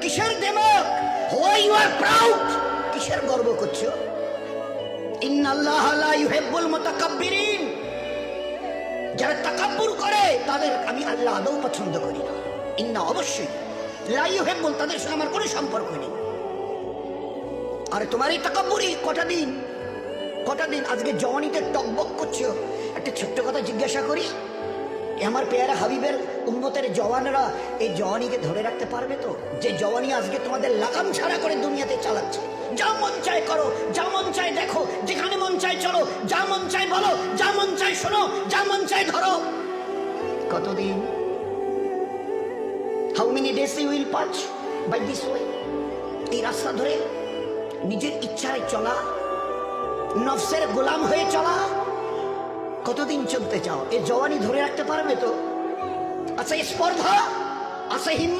কিসের দেমক? Why you are proud? কিসের গর্ব করছো? ইন্নাল্লাহ লা ইউহিব্বুল মুতাকাব্বিরিন, যারা তাকাব্বুর করে তাদের আমি আল্লাহ আদৌ পছন্দ করি না। ইন্না, অবশ্যই, লা ইউহিব্বুল, তাদের সঙ্গে আমার কোনো সম্পর্ক নেই। আর তোমার এই তাকাব্বুরি কটা দিন আজকে জওয়ানিতে টকবক করছো। একটা ছোট্ট কথা জিজ্ঞাসা করি, আমার পেয়ারা হাবিবের উম্মতের জওয়ানরা এই জওয়ানিকে ধরে রাখতে পারবে তো? যে জওয়ানি আজকে তোমাদের লাগাম ছাড়া করে দুনিয়াতে চালাচ্ছে। যা মন চায় করো, যা মন চায় দেখো, যেখানে মন চায় চলো, যা মন চায় বলো, যা মন চায় শোনো, যা মন চায় ধরো। কতদিন? How many days you will pass by this way? এই রাস্তা ধরে নিজের ইচ্ছায় চলা, নফসের গোলাম হয়ে চলা, কতদিন চলতে চাও? এই জওয়ানি ধরে রাখতে পারবে তো? আচ্ছা, স্পর্ধা, আচ্ছা হিম্মত।